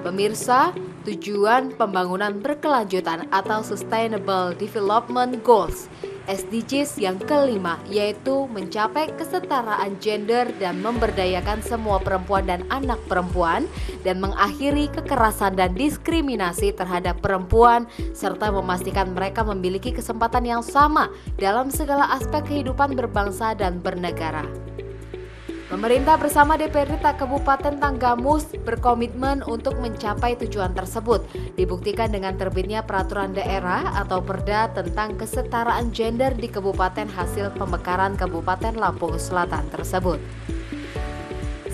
Pemirsa, tujuan pembangunan berkelanjutan atau Sustainable Development Goals SDGs yang kelima yaitu mencapai kesetaraan gender dan memberdayakan semua perempuan dan anak perempuan dan mengakhiri kekerasan dan diskriminasi terhadap perempuan serta memastikan mereka memiliki kesempatan yang sama dalam segala aspek kehidupan berbangsa dan bernegara. Pemerintah bersama DPRD Kabupaten Tanggamus berkomitmen untuk mencapai tujuan tersebut, dibuktikan dengan terbitnya peraturan daerah atau Perda tentang kesetaraan gender di kabupaten hasil pemekaran Kabupaten Lampung Selatan tersebut.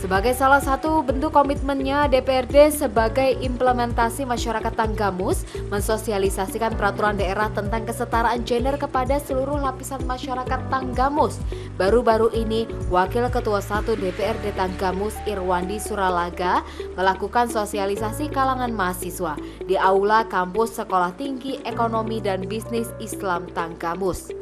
Sebagai salah satu bentuk komitmennya, DPRD sebagai implementasi masyarakat Tanggamus mensosialisasikan peraturan daerah tentang kesetaraan gender kepada seluruh lapisan masyarakat Tanggamus. Baru-baru ini, Wakil Ketua 1 DPRD Tanggamus Irwandi Suralaga melakukan sosialisasi kalangan mahasiswa di Aula Kampus Sekolah Tinggi Ekonomi dan Bisnis Islam Tanggamus.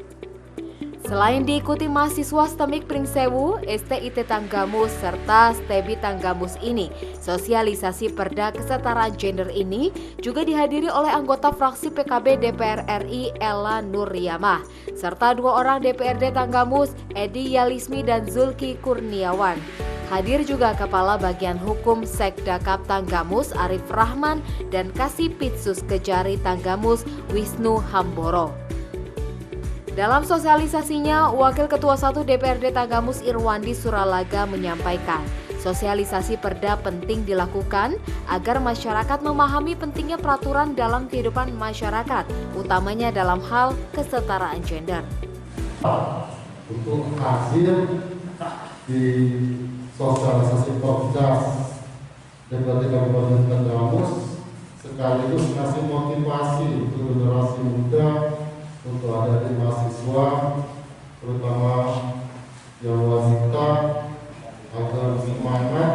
Selain diikuti mahasiswa STEMIK Pringsewu, STIT Tanggamus, serta STEBI Tanggamus ini, sosialisasi Perda Kesetaraan Gender ini juga dihadiri oleh anggota fraksi PKB DPR RI Ella Nuryamah, serta 2 orang DPRD Tanggamus, Edi Yalismi dan Zulki Kurniawan. Hadir juga Kepala Bagian Hukum Sekdakap Tanggamus Arif Rahman dan Kasipitsus Kejari Tanggamus Wisnu Hamboro. Dalam sosialisasinya, Wakil Ketua 1 DPRD Tanggamus Irwandi Suralaga menyampaikan, sosialisasi Perda penting dilakukan agar masyarakat memahami pentingnya peraturan dalam kehidupan masyarakat, utamanya dalam hal kesetaraan gender. Untuk hasil di sosialisasi Perda DPRD Kabupaten Tanggamus sekaligus kasih motivasi untuk generasi muda, untuk adik-adik mahasiswa, terutama yang wanita, agar semangat,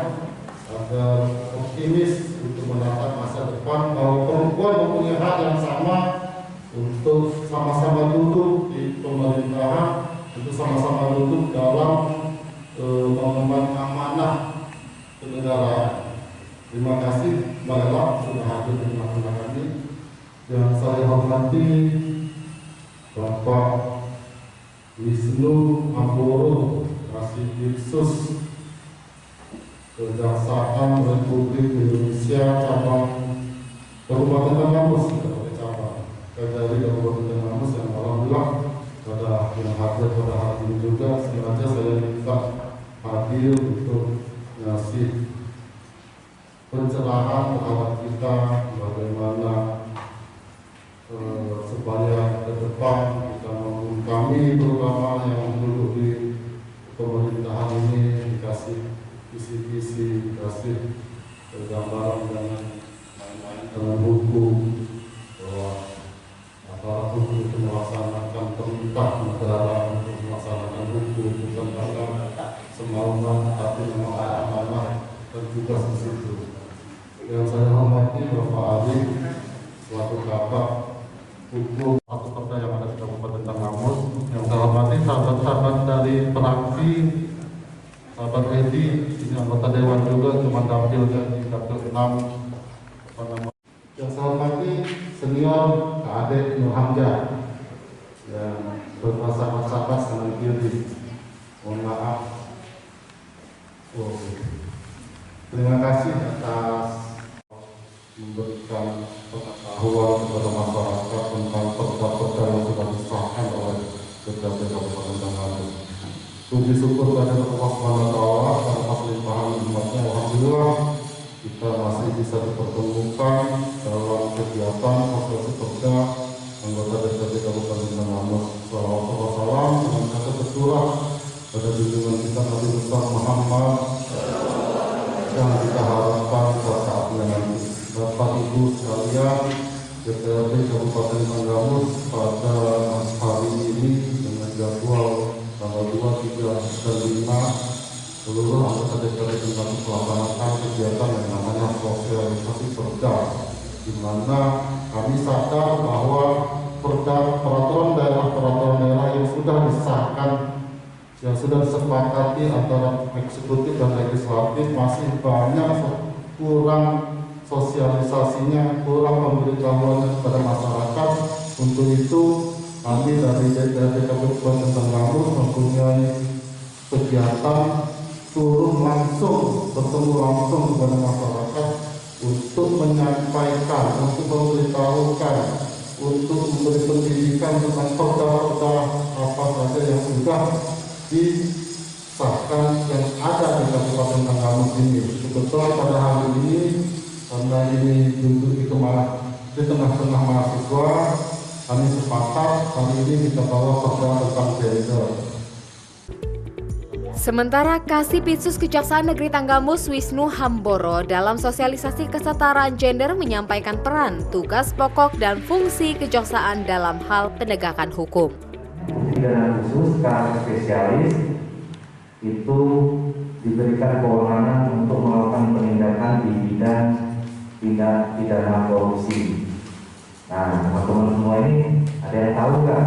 agar optimis untuk menatap masa depan, bahwa perempuan mempunyai hak yang sama untuk sama-sama duduk di pemerintahan, untuk sama-sama duduk dalam mengemban amanah kenegaraan. Terima kasih Mbak Ella sudah hadir di tengah-tengah kami. Yang saya hormati Bapak Wisnu Hamboro, Kasipitsus Kejaksaan Republik Indonesia cabang Kabupaten Tanggamus, cabang Kejari Kabupaten Tanggamus yang alhamdulillah pada yang hadir pada hari ini juga. Sengaja saya minta hadir untuk ngasih pencerahan terhadap kita bagaimana supaya ke depan kita maupun kami terutama yang duduk di pemerintahan ini dikasih kisi-kisi, dikasih gambaran dengan hukum bahwa aparat hukum itu melaksanakan perintah negara untuk melaksanakan hukum, bukan karena semaunya tapi memang amanah dan tugas di situ. Yang saya hormati Bapak Ali selaku Kabak Hukum atau Perda yang ada di Kabupaten Tanggamus, yang saya hormati sahabat-sahabat dari fraksi, sahabat Edi, ini anggota Dewan juga, cuma tampil di dapil 6. Yang saya hormati senior Kak Nur Hamzah yang berpasangan-pasangan kanan kiri. Mohon maaf. Terima kasih atas memberikan pengetahuan kepada masyarakat tentang perda-perda yang sudah disahkan oleh DPRD Kabupaten Tanggamus. Puji syukur kepada Allah SWT atas limpahan nikmatnya. Alhamdulillah kita masih bisa dipertemukan dalam kegiatan sosialisasi perda anggota DPRD Kabupaten Tanggamus. Salam dengan kata tercurah pada junjungan kita Nabi besar Muhammad yang kita harapkan saat nanti. Bapak Ibu sekalian, DPRD Kabupaten Tanggamus pada hari ini dengan jadwal tanggal 2, 3, dan 5 seluruh anggota DPRD Tanggamus melaksanakan kegiatan yang namanya sosialisasi Perda, di mana kami sadar bahwa peraturan daerah yang sudah disahkan, yang sudah disepakati antara eksekutif dan legislatif masih banyak kurang sosialisasinya, kurang pemberitahuan kepada masyarakat. Untuk itu kami dari DPRD Kabupaten Tanggamus mempunyai kegiatan turun langsung, bertemu langsung kepada masyarakat untuk menyampaikan, untuk memberitahukan, untuk memberi pendidikan tentang perda-perda apa saja yang sudah disahkan yang ada di Kabupaten Tanggamus ini. Kebetulan pada hari ini, karena ini duduk di tengah-tengah mahasiswa, kami sepakat hari ini kita bawa perda tentang gender. Sementara Kasipitsus Kejaksaan Negeri Tanggamus Wisnu Hamboro dalam sosialisasi kesetaraan gender menyampaikan peran, tugas pokok dan fungsi kejaksaan dalam hal penegakan hukum. Pidana khusus kasus spesialis itu diberikan kewenangan untuk melakukan penindakan di bidang tindak pidana korupsi. Nah, teman-teman semua ini ada yang tahu nggak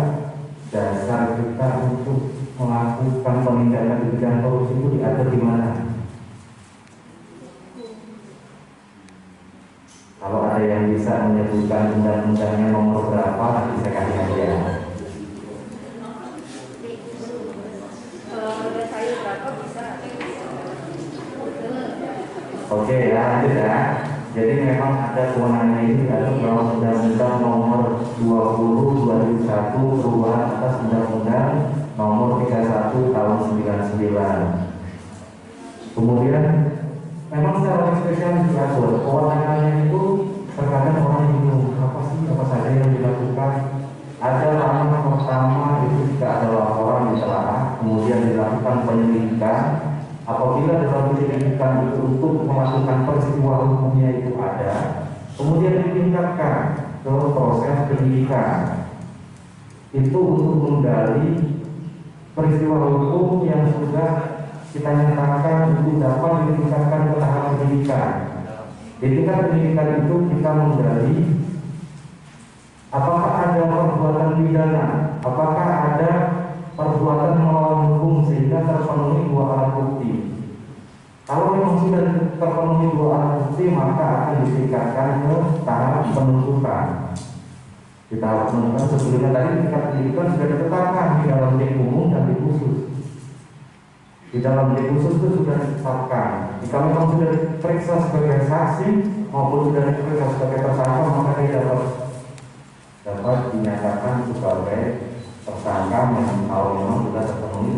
dasar kita untuk melakukan penindakan di bidang korupsi itu diatur di mana? Kalau ada yang bisa menyebutkan undang-undangnya nomor berapa, nanti saya kasih hadiah. Oke, ya lanjut ya. Jadi memang ada kewenangan ini diatur dalam Undang-Undang Nomor 20/2001 perubahan atas Undang-Undang Nomor 31 Tahun 99. Kemudian memang secara spesial diatur kewenangannya itu terkadang orang bingung apa saja yang dilakukan. Ada ranah pertama itu jika ada laporan ditelaah, kemudian dilakukan penyelidikan. Apabila dalam penyelidikan itu untuk melakukan peristiwa hukumnya itu ada, kemudian ditingkatkan ke proses penyidikan. Itu untuk menggali peristiwa hukum yang sudah kita nyatakan untuk dapat ditingkatkan ke tahap penyidikan. Di tingkat penyidikan itu kita menggali apakah ada perbuatan pidana, apakah ada perbuatan melawan hukum sehingga terpenuhi dua alat bukti. Kalau memang sudah terpenuhi dua alat bukti, maka akan ditingkatkan ke tahap penuntutan. Di tahap penuntutan sebelumnya tadi tingkat penyidikan sudah ditetapkan di dalam delik umum dan delik khusus. Di dalam delik khusus itu sudah ditetapkan. Jika memang sudah diperiksa sebagai saksi maupun sudah diperiksa sebagai tersangka, maka dia dapat dinyatakan sebagai tersangka kalau memang sudah terpenuhi.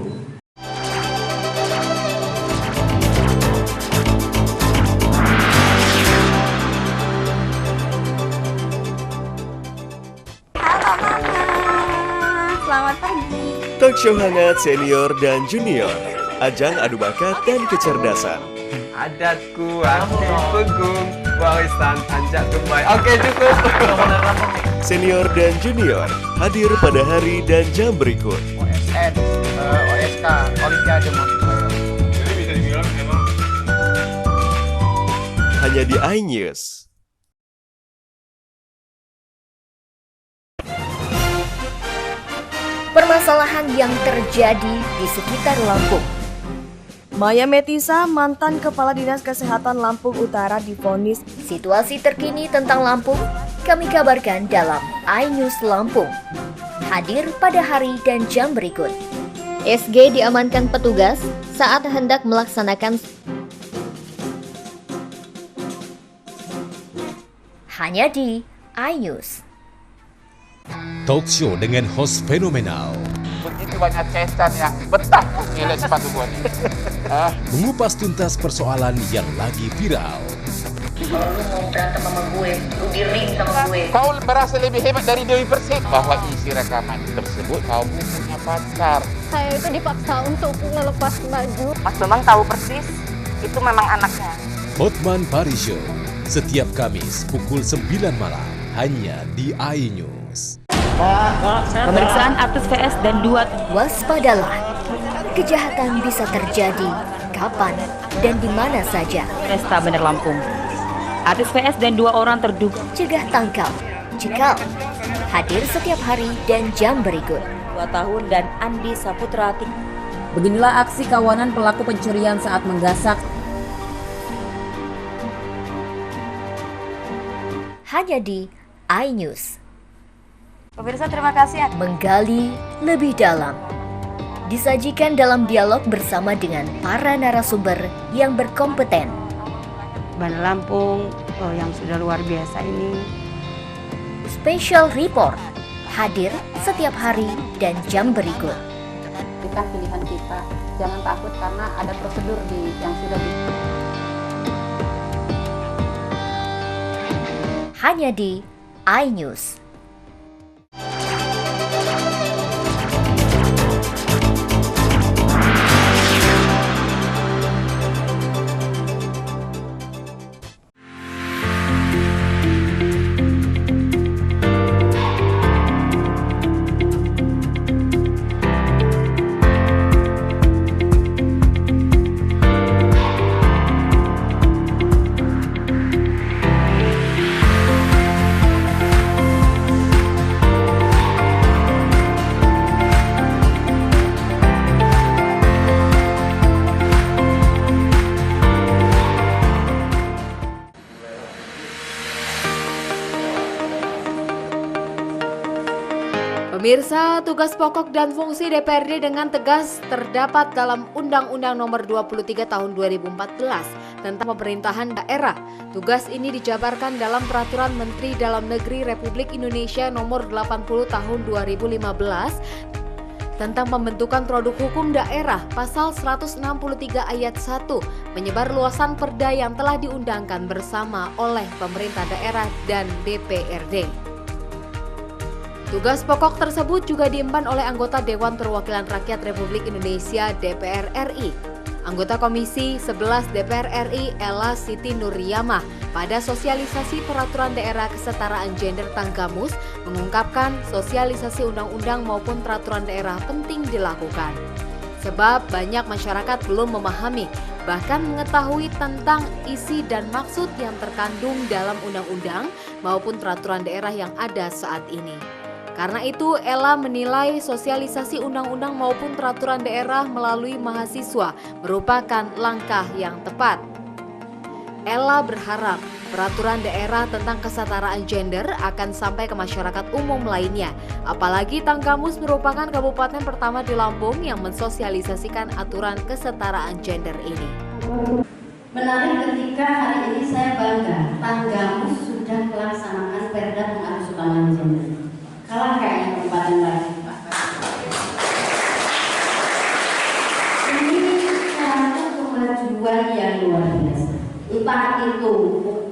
Halo Mama, selamat pagi. Talk show hangat senior dan junior, ajang adu bakat dan kecerdasan. Adatku aktif pegung, warisan anjak kembali. Oke cukup. Senior dan junior hadir pada hari dan jam berikut. OSN, OSK, Olimpiade Montreal. Jadi bisa dibilang memang Hanya di iNews. Permasalahan yang terjadi di sekitar Lampung. Maya Metisa, mantan Kepala Dinas Kesehatan Lampung Utara, divonis. Situasi terkini tentang Lampung kami kabarkan dalam iNews Lampung. Hadir pada hari dan jam berikut. SG diamankan petugas saat hendak melaksanakan hanya di iNews. Talk show dengan host fenomenal. begitu banyak cetan yang betah nilai sepatu gua nih. Mengupas tuntas persoalan yang lagi viral. Kalau lu mau berantem sama gue, lu di ring sama gue. Kau merasa lebih hebat dari Dewi Persik bahwa isi rekaman tersebut kau punya pacar. Saya itu dipaksa untuk melepas baju. Mas Bambang tahu persis itu memang anaknya. Hotman Paris Show setiap Kamis pukul 9 malam hanya di iNews. Pemeriksaan artis VS dan 2. Waspadalah, kejahatan bisa terjadi kapan dan di mana saja. Resta Bandar Lampung. Artis VS dan 2 orang terduga. Cegah tangkal, cekal. Hadir setiap hari dan jam berikut. 2 tahun dan Andi Saputra. Beginilah aksi kawanan pelaku pencurian saat menggasak hanya di iNews. Pemirsa, terima kasih. Menggali lebih dalam. Disajikan dalam dialog bersama dengan para narasumber yang berkompeten. Bana Lampung yang sudah luar biasa ini. Special Report hadir setiap hari dan jam berikut. Kita pilihan kita, jangan takut karena ada prosedur yang sudah hanya di iNews. Pemirsa, tugas pokok dan fungsi DPRD dengan tegas terdapat dalam Undang-Undang Nomor 23 Tahun 2014 tentang pemerintahan daerah. Tugas ini dijabarkan dalam Peraturan Menteri Dalam Negeri Republik Indonesia Nomor 80 Tahun 2015 tentang pembentukan produk hukum daerah. Pasal 163 ayat 1 menyebar luasan perda yang telah diundangkan bersama oleh pemerintah daerah dan DPRD. Tugas pokok tersebut juga diemban oleh anggota Dewan Perwakilan Rakyat Republik Indonesia DPR RI. Anggota Komisi 11 DPR RI Ella Siti Nuryamah pada sosialisasi peraturan daerah kesetaraan gender Tanggamus mengungkapkan sosialisasi undang-undang maupun peraturan daerah penting dilakukan. Sebab banyak masyarakat belum memahami, bahkan mengetahui tentang isi dan maksud yang terkandung dalam undang-undang maupun peraturan daerah yang ada saat ini. Karena itu, Ella menilai sosialisasi undang-undang maupun peraturan daerah melalui mahasiswa merupakan langkah yang tepat. Ella berharap peraturan daerah tentang kesetaraan gender akan sampai ke masyarakat umum lainnya. Apalagi Tanggamus merupakan kabupaten pertama di Lampung yang mensosialisasikan aturan kesetaraan gender ini. Menarik ketika hari ini saya bangga, Tanggamus sudah melaksanakan perda pengarus utama gender. Kalah kayaknya kabupaten lain. Ini satu kemajuan yang luar biasa. Entah itu,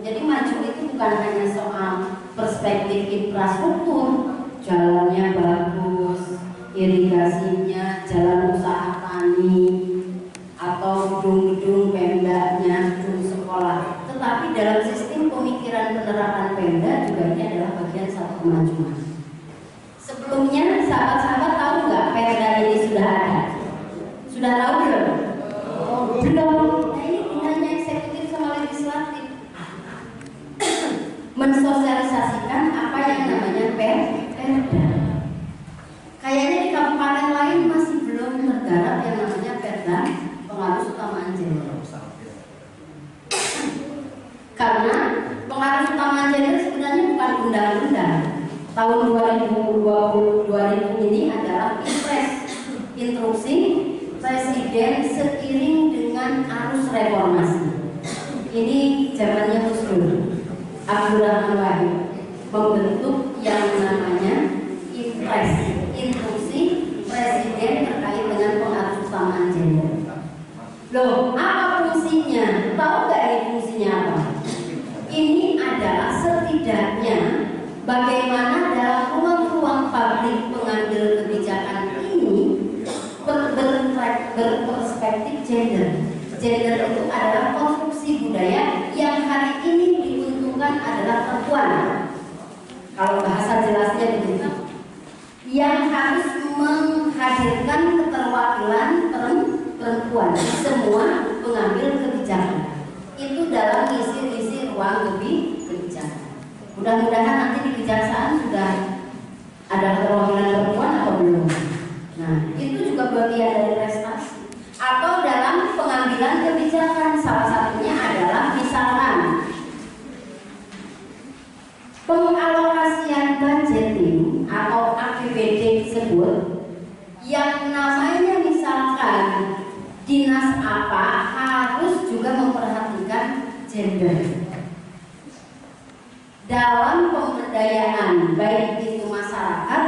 jadi maju itu bukan hanya soal perspektif infrastruktur, jalannya bagus, irigasinya, jalan usaha tani, atau gedung-gedung pemdanya, gedung sekolah. Tetapi dalam sistem pemikiran penerapan pemda juga ini adalah bagian satu kemajuan. Sebelumnya, sahabat-sahabat tahu nggak perda ini sudah ada? Sudah tahu belum? Belum. Nah, ini gunanya eksekutif sama legislatif mensosialisasikan apa yang namanya perda. Kayaknya di kabupaten lain masih belum tergarap yang namanya perda pengarus utamaan gender. Karena pengarus utamaan gender sebenarnya bukan undang-undang. Tahun 2020 ini adalah Impres, instruksi Presiden seiring dengan arus reformasi. Ini zamannya Gus Dur, Abdurrahman Wahid membentuk yang namanya Impres, instruksi Presiden terkait dengan pengarus utamaan gender. Loh, apa fungsinya? Tahu nggak ini fungsinya apa? Ini adalah setidaknya bagaimana dalam ruang-ruang publik pengambil kebijakan ini berperspektif gender. Gender itu adalah konstruksi budaya yang hari ini diuntungkan adalah perempuan. Kalau bahasa jelasnya begitu, yang harus menghadirkan keterwakilan perempuan di semua pengambil kebijakan. Itu dalam misi-misi ruang kebijakan. Mudah-mudahan nanti di kejaksaan sudah ada keterwakilan perempuan atau belum. Nah, itu juga bagian dari prestasi. Atau dalam pengambilan kebijakan, salah satunya adalah misalkan pengalokasian budgeting atau APBD tersebut yang namanya misalkan dinas apa harus juga memperhatikan gender dalam pemberdayaan, baik itu masyarakat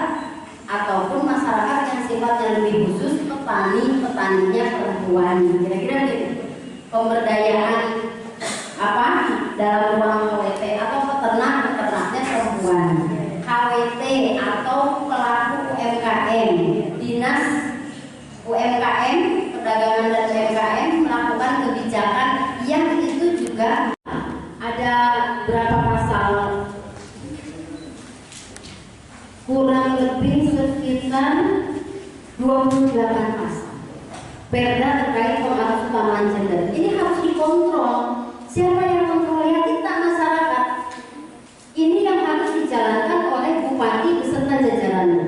ataupun masyarakat yang sifatnya lebih khusus petaninya perempuan, kira-kira gitu. Pemberdayaan apa dalam ruang KWT atau peternaknya perempuan, KWT atau pelaku UMKM, dinas UMKM, perdagangan dan UMKM melakukan kebijakan yang itu juga ada berapa pasal, kurang lebih sekitar 28 pasal perda terkait pengaruh utamaan gender. Ini harus dikontrol. Siapa yang kontrol? Ya kita masyarakat. Ini yang harus dijalankan oleh bupati beserta jajarannya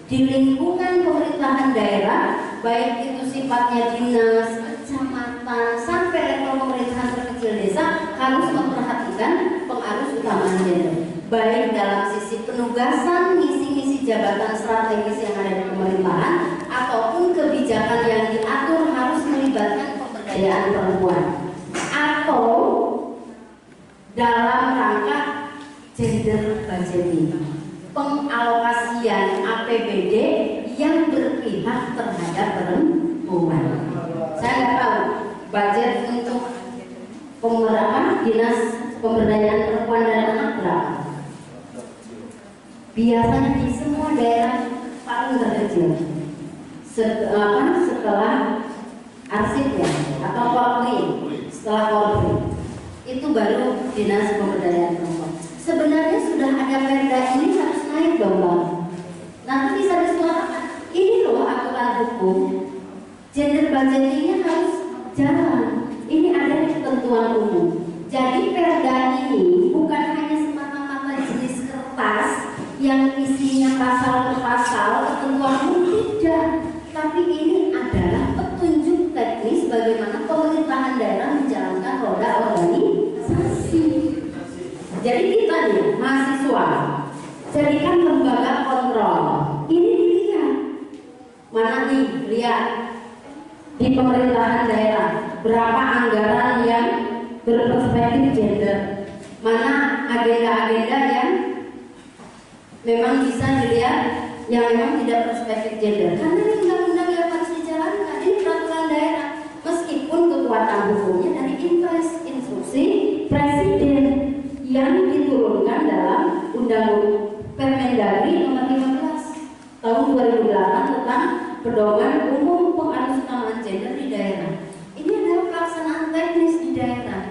di lingkungan pemerintahan daerah, baik itu sifatnya dinas, kecamatan, sampai level pemerintahan terkecil desa, harus memperhatikan pengaruh utamaan gender, baik dalam sisi penugasan misi-misi jabatan strategis yang ada di pemerintahan ataupun kebijakan yang diatur harus melibatkan pemberdayaan perempuan atau dalam rangka gender budgeting, pengalokasian APBD yang berpihak terhadap perempuan. Saya nggak tahu budget untuk dinas pemberdayaan perempuan dan anak berapa. Biasanya di semua daerah paling terkecil setelah arsip ya atau polri, setelah polri itu baru dinas pemberdayaan perempuan. Sebenarnya sudah ada perda ini harus naik dong bang. Nanti bisa disuarakan ini loh aturan hukum gender budgetingnya harus jalan. Ini ada di ketentuan umum. Jadi perda ini bukan hanya semata-mata jenis kertas yang isinya pasal per pasal ketentuan umum, tidak. Tapi ini adalah petunjuk teknis bagaimana pemerintahan daerah menjalankan roda organisasi. Jadi kita nih mahasiswa jadikan lembaga kontrol. Ini dilihat mana nih, lihat di pemerintahan daerah berapa anggaran yang berperspektif gender, mana agenda-agenda yang memang bisa dilihat yang memang tidak perspektif gender. Karena ini undang-undang yang harus dijalankan, ini peraturan daerah, meskipun kekuatan hukumnya dari impres instruksi presiden yang diturunkan dalam Undang-Undang Permendagri nomor 15 tahun 2008 tentang pedoman umum pengaruh utamaan gender di daerah. Ini adalah pelaksanaan teknis di daerah.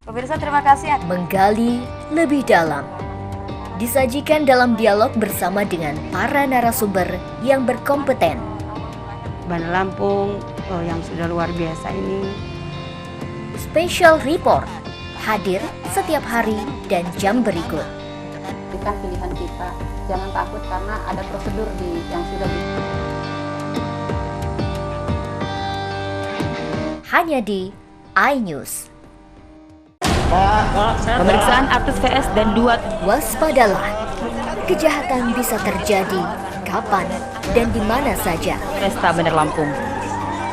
Pemirsa, terima kasih. Menggali lebih dalam disajikan dalam dialog bersama dengan para narasumber yang berkompeten. Bandar Lampung yang sudah luar biasa ini. Special Report hadir setiap hari dan jam berikut. Berikan pilihan kita, jangan takut karena ada prosedur yang sudah hanya di iNews. Pemeriksaan artis VS dan 2. Waspadalah, kejahatan bisa terjadi kapan dan di mana saja. Resta Bandar Lampung.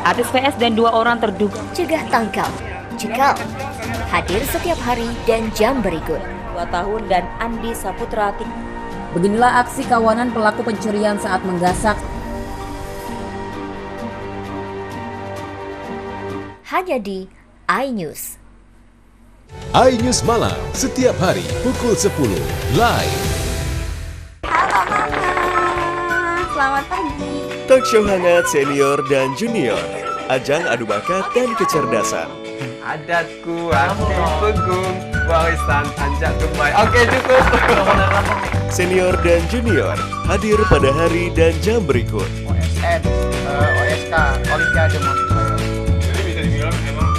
Artis VS dan 2 orang terduga. Cegah tangkal, cekal. Hadir setiap hari dan jam berikut. 2 tahun dan Andi Saputra. Beginilah aksi kawanan pelaku pencurian saat menggasak. Hanya di iNews. iNews Malam setiap hari pukul 10 live. Halo Mama, selamat pagi. Talk show hangat senior dan junior, ajang adu bakat dan kecerdasan. Adatku aktif pegung, warisan anjak kembali. Oke, cukup. Senior dan junior hadir pada hari dan jam berikut. OSN, OSK, Olimpiade Montreal. Jadi bisa dibilang memang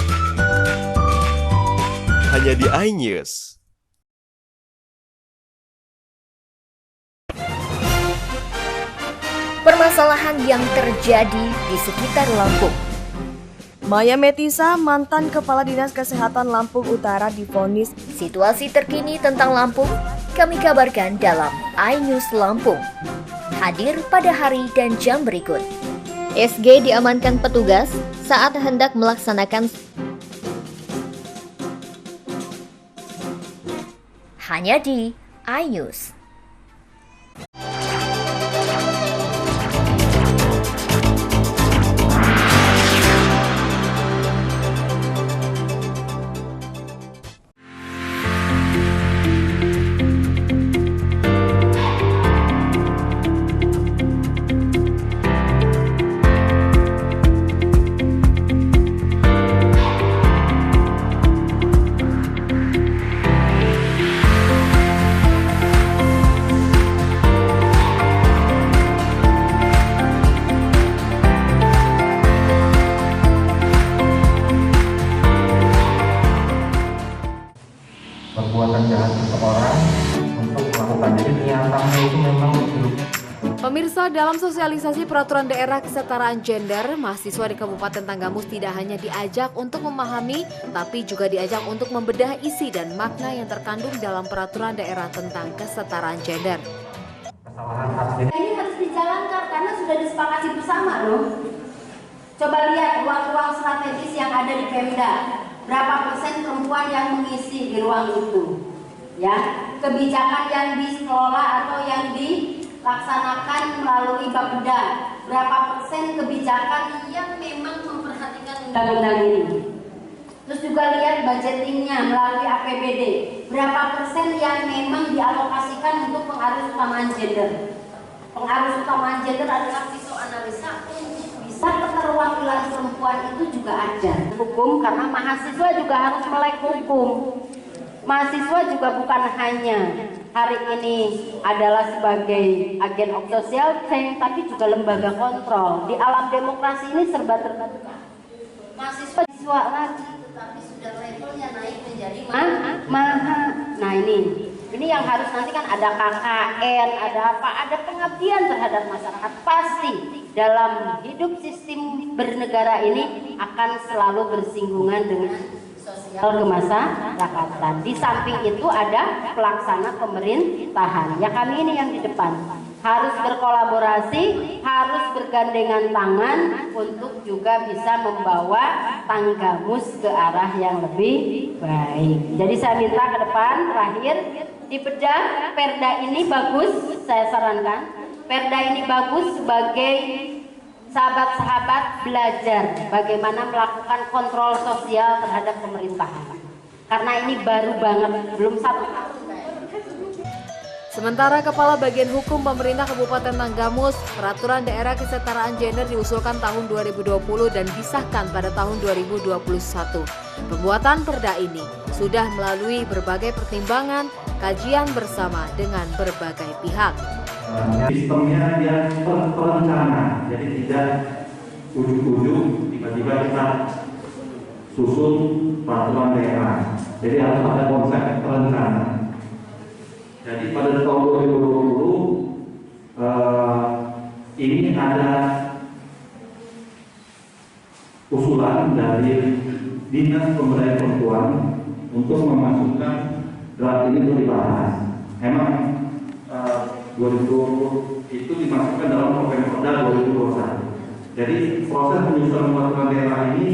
hanya di iNews. permasalahan yang terjadi di sekitar Lampung. Maya Metisa, mantan Kepala Dinas Kesehatan Lampung Utara, divonis. Situasi terkini tentang Lampung kami kabarkan dalam iNews Lampung. Hadir pada hari dan jam berikut. SG diamankan petugas saat hendak melaksanakan hanya di iNews. Perbuatan jahat seseorang untuk melakukan, jadi niatannya itu memang Pemirsa, dalam sosialisasi peraturan daerah kesetaraan gender, mahasiswa di Kabupaten Tanggamus tidak hanya diajak untuk memahami, tapi juga diajak untuk membedah isi dan makna yang terkandung dalam peraturan daerah tentang kesetaraan gender. Ini harus dijalankan karena sudah disepakati bersama loh. Coba lihat ruang-ruang strategis yang ada di Pemda. Berapa persen perempuan yang mengisi di ruang itu? Ya, kebijakan yang dikelola atau yang dilaksanakan melalui Bapeda. Berapa persen kebijakan yang memang memperhatikan undang-undang ini? Terus juga lihat budgetingnya melalui APBD. Berapa persen yang memang dialokasikan untuk pengarus utamaan gender? Pengarus utamaan gender adalah psikoanalisa untuk bisa keterwakilan perempuan itu juga ada. Hukum karena mahasiswa juga harus melek hukum. Mahasiswa juga bukan hanya hari ini adalah sebagai agen of social change, tapi juga lembaga kontrol. Di alam demokrasi ini serba terbuka. Mahasiswa siswa lagi, tetapi sudah levelnya naik menjadi maha. Nah ini yang harus nanti kan ada KKN, ada apa, ada pengabdian terhadap masyarakat. Pasti dalam hidup sistem bernegara ini akan selalu bersinggungan dengan sosial kemasyarakatan. Di samping itu ada pelaksana pemerintahan. Ya kami ini yang di depan harus berkolaborasi, harus bergandengan tangan untuk juga bisa membawa Tanggamus ke arah yang lebih baik. Jadi saya minta ke depan terakhir dibedah Perda ini bagus, saya sarankan. Perda ini bagus sebagai sahabat-sahabat belajar bagaimana melakukan kontrol sosial terhadap pemerintahan. Karena ini baru banget, belum 1 tahun. Sementara Kepala Bagian Hukum Pemerintah Kabupaten Tanggamus, peraturan daerah kesetaraan gender diusulkan tahun 2020 dan disahkan pada tahun 2021. Pembuatan perda ini sudah melalui berbagai pertimbangan, kajian bersama dengan berbagai pihak. Sistemnya dia terencana, jadi tidak ujuk-ujuk tiba-tiba kita susun peraturan daerah. Jadi harus ada konsep terencana. Jadi pada tahun 2020 ini ada usulan dari Dinas Pemberdayaan Perempuan untuk memasukkan draft ini untuk dibahas. Memang 2020 itu dimasukkan dalam Perda 2021. Jadi proses penyusunan peraturan daerah ini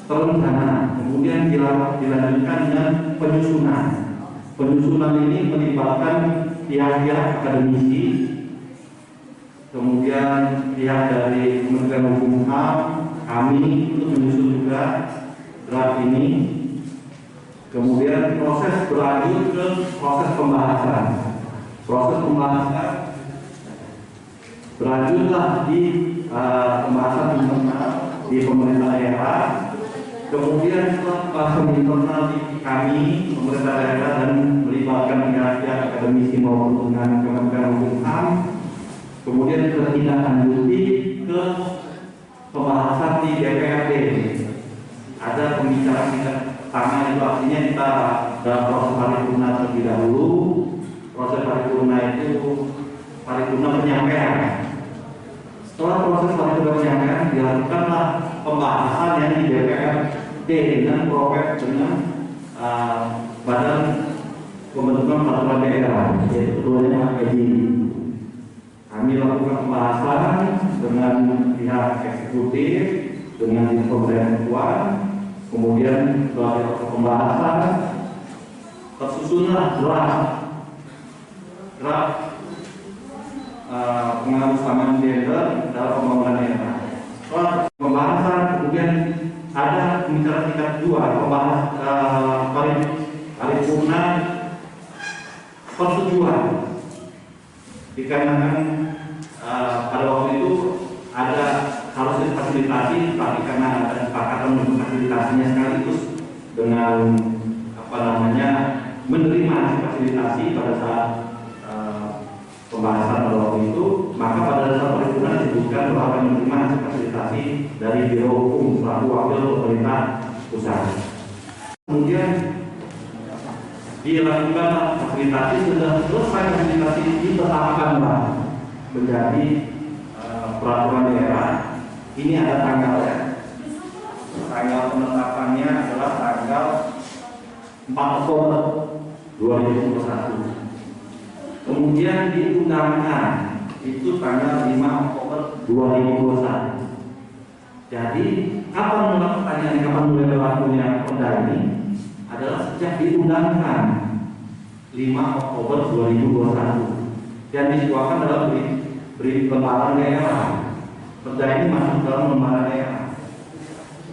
terencana, kemudian dilanjutkan dengan penyusunan. Penyusunan ini melibatkan pihak-pihak akademisi, kemudian pihak dari Kementerian Hukum HAM, kami untuk menyusun juga draft ini. Kemudian proses berlanjut ke proses pembahasan. Proses pembahasan berlanjutlah di pembahasan internal di pemerintah daerah. Kemudian setelah pembahasan internal di kami pemerintah daerah dan melibatkan pihak-pihak akademisi maupun dengan Kementerian Hukum HAM, kemudian ditindaklanjuti ke pembahasan di DPRD. Ada pembicaraan tingkat pertama, itu artinya kita dalam proses paripurna terlebih dahulu. Proses paripurna itu paripurna penyampaian. Setelah proses paripurna dilakukanlah pembahasan yang di DPRD dengan Badan Pembentukan Peraturan Daerah, yaitu ketuanya Edi. Kami lakukan pembahasan dengan pihak eksekutif, dengan dinas pemberdayaan perempuan, kemudian setelah pembahasan tersusunlah draft pengarusaman gender dalam pembangunan daerah. Setelah pembahasan kemudian ada pembicaraan tingkat 2, paripurna persetujuan. Dikarenakan pada waktu itu ada harus difasilitasi, tapi karena ada kesepakatan untuk fasilitasinya sekaligus dengan menerima fasilitasi pada saat pembahasan pada waktu itu, maka pada dasar paripurna disebutkan bahwa akan menerima fasilitasi dari Biro Hukum selaku wakil pemerintah pusat. Kemudian dilakukan fasilitasi, sudah selesai fasilitasi ditetapkanlah menjadi peraturan daerah. Ini ada tanggalnya. Tanggal penetapannya adalah tanggal 4 Oktober 2021. Kemudian diundangkan itu tanggal 5 Oktober 2021. Jadi kapan mulai pertanyaan kapan mulai berlakunya perda ini adalah sejak diundangkan 5 Oktober 2021 dan dikeluarkan dalam beri lembaran daerah. Perda ini masuk dalam lembaran daerah.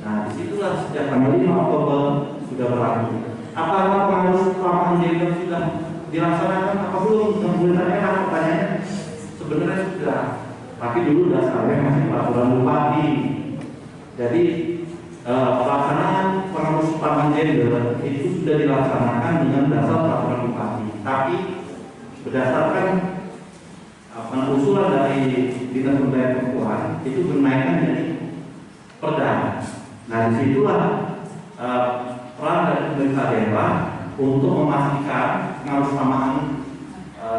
Nah, disitulah sejak tanggal 5 Oktober sudah berlaku. Apakah pengaruh keutamaan gender sudah dilaksanakan apa belum? Pemerintah daerah pertanyaannya sebenarnya sudah, tapi dulu dasarnya masih peraturan bupati. Jadi pelaksanaan pengaruh keutamaan gender itu sudah dilaksanakan dengan dasar peraturan bupati. Tapi berdasarkan usulan dari Dinas Pemberdayaan Perempuan itu bernaikkan jadi perda. Nah, disitulah peran dari pemerintah daerah untuk memastikan pengarusamaan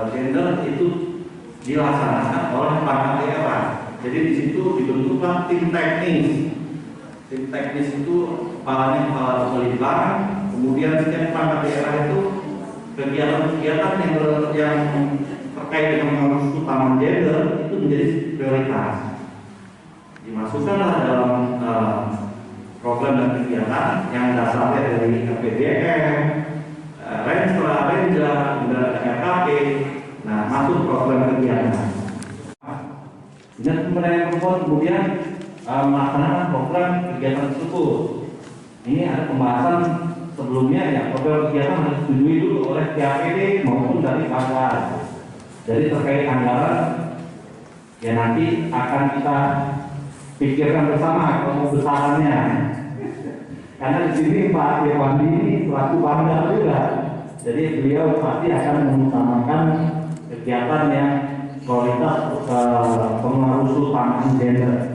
gender itu dilaksanakan oleh perangkat daerah. Jadi di situ dibentuklah tim teknis. Tim teknis itu kepalanya kepala Balitbang, kemudian setiap perangkat daerah itu kegiatan-kegiatan yang terkait dengan pengarusamaan gender itu menjadi prioritas. Dimasukkanlah dalam program dan kegiatan yang dasarnya dari KPDM, Renja, RKP, nah masuk program kegiatan. Dinas Pemberdayaan Perempuan kemudian melaksanakan program kegiatan tersebut. Ini ada pembahasan sebelumnya ya, program kegiatan harus disetujui dulu oleh TAPD maupun dari Bawaslu. Jadi terkait anggaran ya nanti akan kita pikirkan bersama kalau besarannya. Karena di sini Pak Irwandi ini selaku Pangdam juga. Jadi beliau pasti akan mengutamakan kegiatan yang kualitas pengaruh keutamaan gender.